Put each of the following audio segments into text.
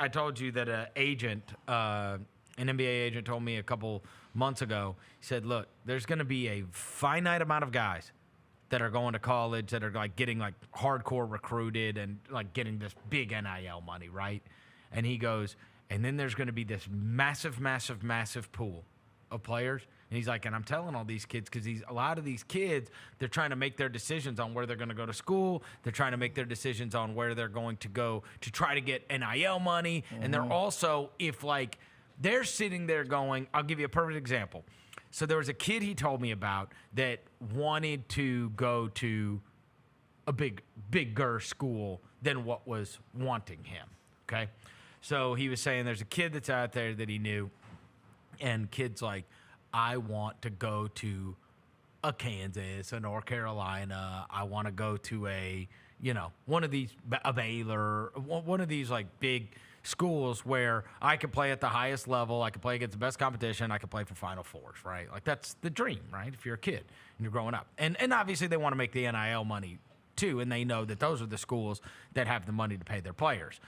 I told you that an NBA agent told me a couple months ago. He said, "Look, there's going to be a finite amount of guys that are going to college that are like getting like hardcore recruited and like getting this big NIL money, right?" And he goes, "And then there's going to be this massive, massive, massive pool of players." And he's like, and I'm telling all these kids because a lot of these kids, they're trying to make their decisions on where they're going to go to school. They're trying to make their decisions on where they're going to go to try to get NIL money. Mm-hmm. And they're also, if like they're sitting there going, I'll give you a perfect example. So there was a kid he told me about that wanted to go to a bigger school than what was wanting him. Okay. So he was saying there's a kid that's out there that he knew, and kid's like, I want to go to a Kansas, a North Carolina. I want to go to one of these, a Baylor, one of these like big schools where I can play at the highest level. I can play against the best competition. I can play for Final Fours, right? Like that's the dream, right? If you're a kid and you're growing up. And obviously they want to make the NIL money too. And they know that those are the schools that have the money to pay their players.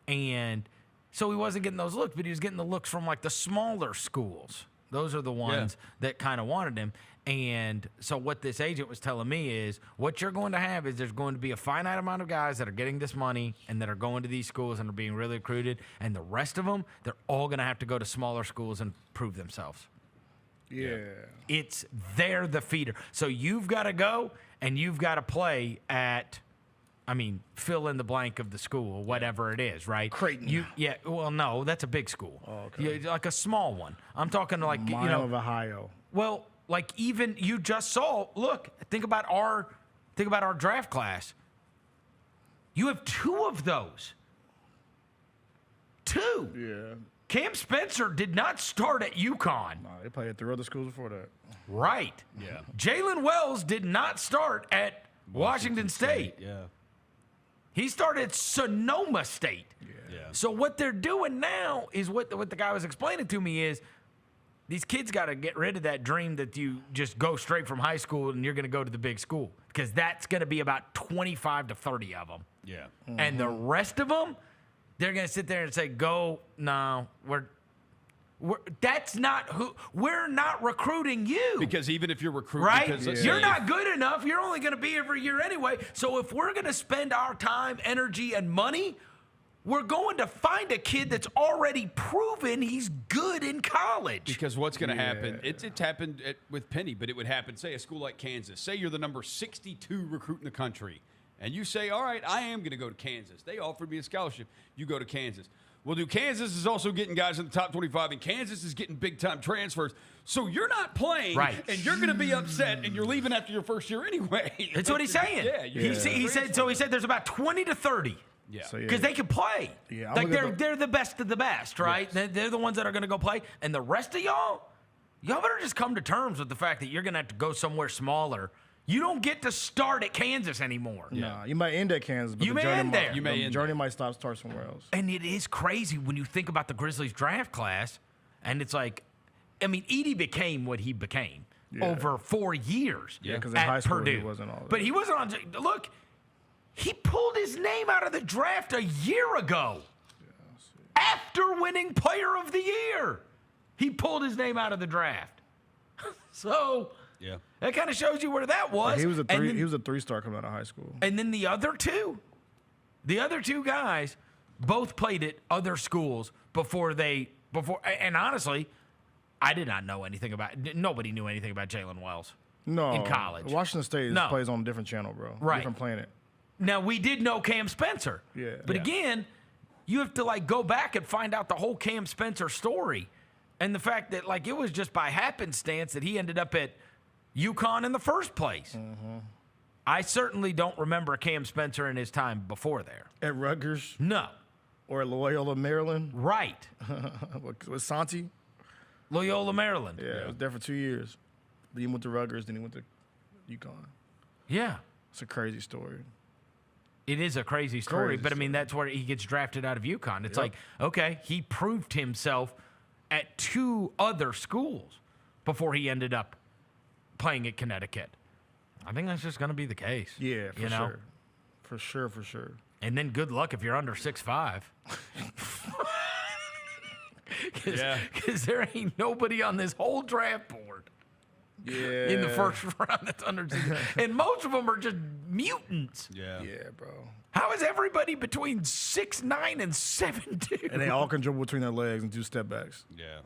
And so he wasn't getting those looks, but he was getting the looks from like the smaller schools. Those are the ones that kind of wanted him. And so what this agent was telling me is what you're going to have is there's going to be a finite amount of guys that are getting this money and that are going to these schools and are being really recruited. And the rest of them, they're all going to have to go to smaller schools and prove themselves. Yeah. They're the feeder. So you've got to go and you've got to play at, fill in the blank of the school, whatever it is, right? Creighton. Well, no, that's a big school. Oh, okay. Like a small one. I'm talking like, Mile of Ohio. Well, like even you just saw, look, think about our draft class. You have two of those. Two. Yeah. Cam Spencer did not start at UConn. No, they played at 3 other schools before that. Right. Yeah. Jalen Wells did not start at Washington State. Yeah. He started at Sonoma State. Yeah. So what they're doing now is what the guy was explaining to me is these kids got to get rid of that dream that you just go straight from high school and you're going to go to the big school because that's going to be about 25 to 30 of them. Yeah. Mm-hmm. And the rest of them, they're going to sit there and say, that's not who we're not recruiting you. Because even if you're recruiting, right? You're not good enough. You're only going to be every year anyway. So if we're going to spend our time, energy, and money, we're going to find a kid that's already proven he's good in college. Because what's going to happen, it's happened with Penny, but it would happen, say, a school like Kansas. Say you're the number 62 recruit in the country, and you say, all right, I am going to go to Kansas. They offered me a scholarship. You go to Kansas. Well, Kansas is also getting guys in the top 25, and Kansas is getting big-time transfers. So you're not playing, right? And you're going to be upset, and you're leaving after your first year anyway. That's what he's saying. He said there's about 20 to 30. Yeah. Because they can play. Yeah, like they're the best of the best, right? Yes. They're the ones that are going to go play. And the rest of y'all better just come to terms with the fact that you're going to have to go somewhere smaller. You don't get to start at Kansas anymore. Nah, you might end at Kansas, but you may end there. The journey might start somewhere else. And it is crazy when you think about the Grizzlies draft class, and it's like, Edie became what he became over 4 years. Yeah, because in high school Purdue. he wasn't all that. But he wasn't on. Look, he pulled his name out of the draft a year ago. After winning Player of the Year, he pulled his name out of the draft. So. Yeah, that kind of shows you where that was. He was a 3-star coming out of high school. And then the other two guys both played at other schools before. And honestly, I did not know anything about. Nobody knew anything about Jalen Wells. No, in college, Washington State plays on a different channel, bro. Right, different planet. Now we did know Cam Spencer. Yeah, but again, you have to go back and find out the whole Cam Spencer story, and the fact that it was just by happenstance that he ended up at UConn in the first place. Mm-hmm. I certainly don't remember Cam Spencer in his time before there. At Rutgers? No. Or at Loyola, Maryland? Right. With Santi? Loyola, Maryland. Yeah, he was there for 2 years. Then he went to Rutgers, then he went to UConn. Yeah. It's a crazy story. It is a crazy story, but that's where he gets drafted out of UConn. It's okay, he proved himself at 2 other schools before he ended up playing at Connecticut. I think that's just going to be the case. Yeah, sure. For sure. And then good luck if you're under 6'5". Because there ain't nobody on this whole draft board in the first round that's under 6. And most of them are just mutants. Yeah, bro. How is everybody between 6'9" and 7'2"? And they all can dribble between their legs and do step backs. Yeah.